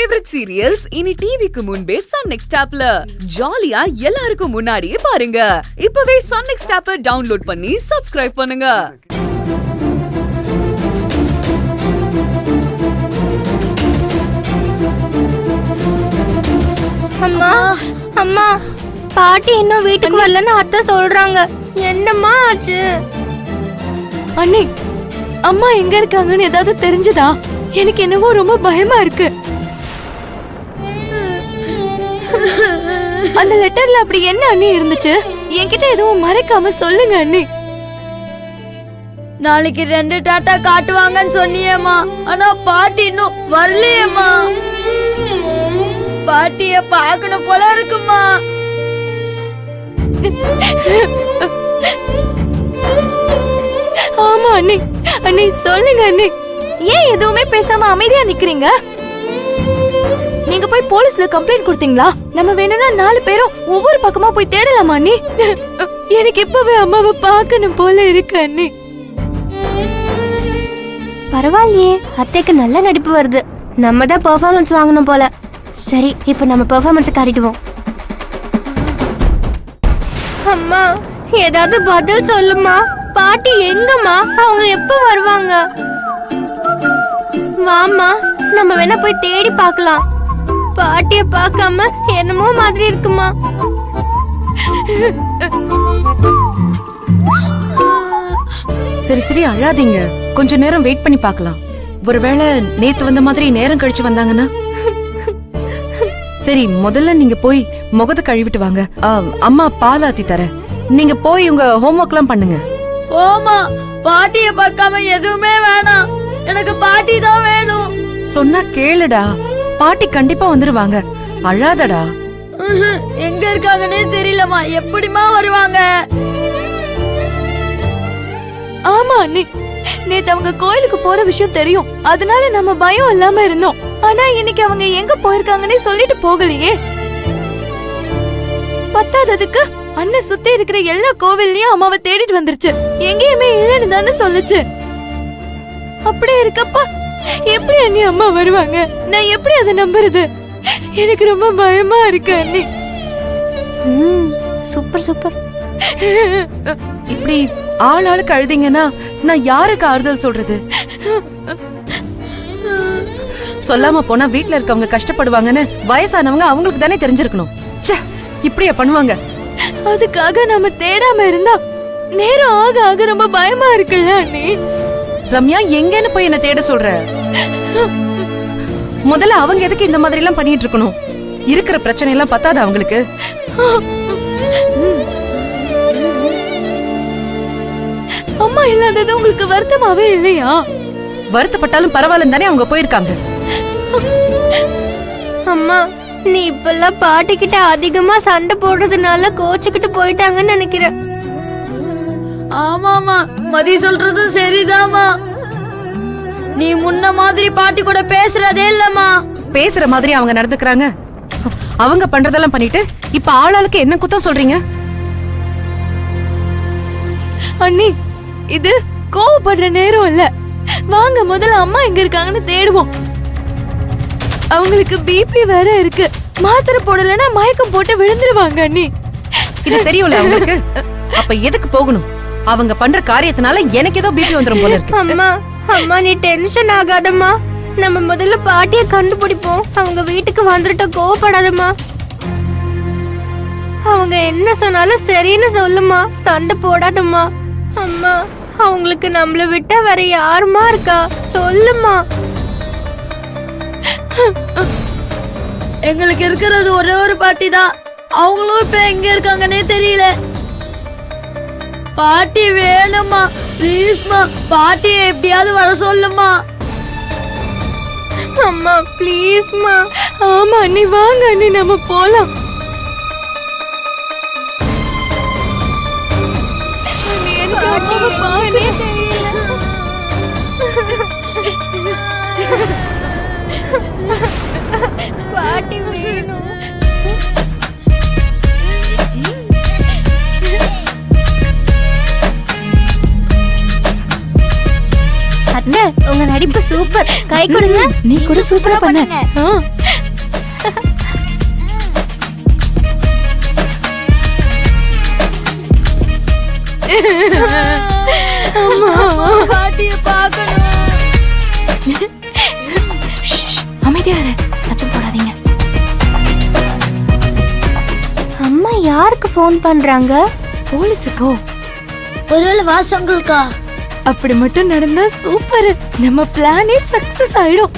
Favourite serials இனி டிவிக்கு முன்பே சன் நெக்ஸ்ட் ஆப்ல ஜாலியா எல்லாருக்கும் முன்னாடியே பாருங்க. இப்பவே சன் நெக்ஸ்ட் ஆப்பை டவுன்லோட் பண்ணி சப்ஸ்கிரைப் பண்ணுங்க. அம்மா அம்மா பாட்டி இன்னும் வீட்டுக்கு வரலன்னு அத்தை சொல்றாங்க. என்னம்மா ஆச்சு? அண்ணி, அம்மா எங்க இருக்காங்கன்னு ஏதாவது தெரிஞ்சதா? எனக்கு என்னவோ ரொம்ப பயமா இருக்கு. அந்த லெட்டர்ல அப்படி என்ன அண்ணி இருந்துச்சு? என்கிட்ட எதுவும் மறைக்காம சொல்லுங்க அண்ணி. நாளைக்கு 2 டாட்டா காட்டுவாங்கன்னு சொன்னியேம்மா, ஆனா பாட்டி இன்னும் வரலையேம்மா. பாட்டிய பார்க்கணும் போல இருக்குமா. ஆமா அண்ணி, அண்ணி சொல்லுங்க அண்ணி. ஏன் எதுவுமே பேசாம அமைதியா நிக்கிறீங்க? நீங்க போய் போலீஸ்ல கம்ப்ளைண்ட் கொடுத்தீங்களா? நம்ம வேணும்னா 4 பேரும் ஒவ்வொரு பக்கமா போய் தேடலாமா அண்ணி? எனக்கு இப்பவே அம்மாவை பார்க்கணும் போல இருக்கு அண்ணி. பரவாயில்லையே, அத்தைக்கு நல்ல நடிப்பு வருது. நம்ம தான் பெர்ஃபார்மன்ஸ் வாங்கணும் போல. சரி, இப்போ நம்ம பெர்ஃபார்மன்ஸ் காட்டிடுவோம். அம்மா, ஏதாவது பதில் சொல்லுமா. பாட்டி எங்கம்மா? அவங்க எப்ப வருவாங்க? வாம்மா, நம்ம வேணா போய் தேடி பார்க்கலாம். பாட்டிய பார்க்காம என்னமோ மாதிரி இருக்குமா. சரி சரி, அழாதீங்க. கொஞ்ச நேரம் வெயிட் பண்ணி பார்க்கலாம். ஒருவேளை நேத்து வந்த மாதிரி நேரம் கழிச்சு வந்தாங்கன்னா. சரி, முதல்ல நீங்க போய் முகத்தை கழுவிட்டு வாங்க. அம்மா பால் ஆத்தி தரேன். நீங்க போய் உங்க ஹோம்ஒர்க் எல்லாம் பண்ணுங்க. ஓமா, பாட்டிய பார்க்காம எதுவுமே வேணாம். எனக்கு பாட்டி தான் வேணும். சொன்னா கேளுடா. பாட்டி கண்டிப்பா வந்துருவாங்க. அழாதடா. எங்க இருக்காங்கன்னே தெரியலமா. எப்படிமா வருவாங்க? ஆமா அண்ணி, நேத்து அவங்க கோயிலுக்கு போற விஷயம் தெரியும். அதனால நம்ம பயம் இல்லாம இருந்தோம். ஆனா இன்னைக்கு அவங்க எங்க போயிருக்காங்கன்னே சொல்லிட்டு போகலையே. பத்தாததுக்கு அண்ணன் சுத்தி இருக்கிற எல்லா கோவில்லையும் அம்மாவை தேடிட்டு வந்துருச்சு. எங்கேயுமே இல்லைன்னு தானே சொல்லுச்சு. அப்படியே இருக்கப்பா எப்படி அண்ணி அம்மா வருவாங்க? நான் எப்படி அதை நம்புறது? எனக்கு ரொம்ப பயமா இருக்கு அண்ணி. Super super. இப்படி ஆளுக்கு அழுதீங்கன்னா நான் யாருக்கு ஆறுதல் சொல்றது? சொல்லாம போனா வீட்டுல இருக்கவங்க கஷ்டப்படுவாங்கன்னு வயசானவங்க அவங்களுக்கு தானே தெரிஞ்சிருக்கணும். இப்படியா பண்ணுவாங்க? அதுக்காக நாம தேடாம இருந்தா நேரம் ஆக ஆக ரொம்ப பயமா இருக்குல்ல அண்ணி. ரம்யா, எங்கன்னு போய் என்ன தேட சொல்ற? முதல்ல அவங்க எதுக்கு இந்த மாதிரி எல்லாம் பண்ணிட்டு இருக்கணும்? இருக்கிற பிரச்சனை எல்லாம் பத்தாது அவங்களுக்கு. அம்மா இல்லாதது உங்களுக்கு வருத்தமாவே இல்லையா? வருத்தப்பட்டாலும் பரவாயில்ல தானே அவங்க போயிருக்காங்க. அம்மா, நீ இப்பெல்லாம் பாட்டி கிட்ட அதிகமா சண்டை போடுறதுனால கோச்சுக்கிட்டு போயிட்டாங்கன்னு நினைக்கிறேன். ஆமாமா, மதி சொல்றது சரிதாமா. நீ முன்ன மாதிரி பாட்டி கூட பேசுறதே இல்லம்மா. பேசுற மாதிரி அவங்க நடந்துக்கிறாங்க. அவங்க பண்றதெல்லாம் பண்ணிட்டு இப்ப ஆளாளுக்கு என்ன குத்தம் சொல்றீங்க? அண்ணி, இது கோவப்படுற நேரம் இல்ல. வாங்க முதல்ல அம்மா எங்க இருக்காங்கன்னு தேடுவோம். அவங்களுக்கு பிபி வேற இருக்கு. மாத்திரை போடலன்னா மயக்கம் போட்டு விழுந்துருவாங்க அண்ணி. இது தெரியும்ல அவங்களுக்கு. அப்ப எதுக்கு போகணும்? அவங்க பண்ற காரியத்தினால எனக்கு ஏதோ பிபி வந்துரும் போல இருக்கு. அம்மா அம்மா, நீ டென்ஷன் ஆகாதம்மா. நம்ம முதல்ல பாட்டிய கண்டுபிடிப்போம். அவங்க வீட்டுக்கு வந்துட்டு கோவப்படாதம்மா. அவங்க என்ன சொன்னாலும் சரின்னு சொல்லுமா. சண்டை போடாதம்மா. அம்மா, அவங்களுக்கு நம்மள விட்டா வேற யாருமா இருக்கா? சொல்லுமா. எங்களுக்கு இருக்கிறது ஒரே ஒரு பாட்டி தான். அவங்களும் இப்ப எங்க இருக்காங்கன்னே தெரியல. பாட்டி வேணுமா, ப்ளீஸ்மா. பாட்டியை எப்படியாவது வர சொல்லுமா. அம்மா ப்ளீஸ்மா. ஆமா அண்ணி, வாங்க அண்ணி நம்ம போலாம். எனக்கு அம்மாவை பார்க்கவே தெரியல. பாட்டி வேணும். அத்தை, உங்க நடிப்பு சூப்பர். கை கொடுங்க. நீ கூட சூப்பரா பண்ண. பாட்டிய பார்க்கணும். அமைதியா இரு, சத்தம் போடாதீங்க. அம்மா யாருக்கு ஃபோன் பண்றாங்க? போலீஸுக்கோ? ஒருவேளை வாசங்களுக்கா? அப்படி மட்டும் நடந்தா சூப்பர், நம்ம பிளானே சக்சஸ் ஆயிடும்.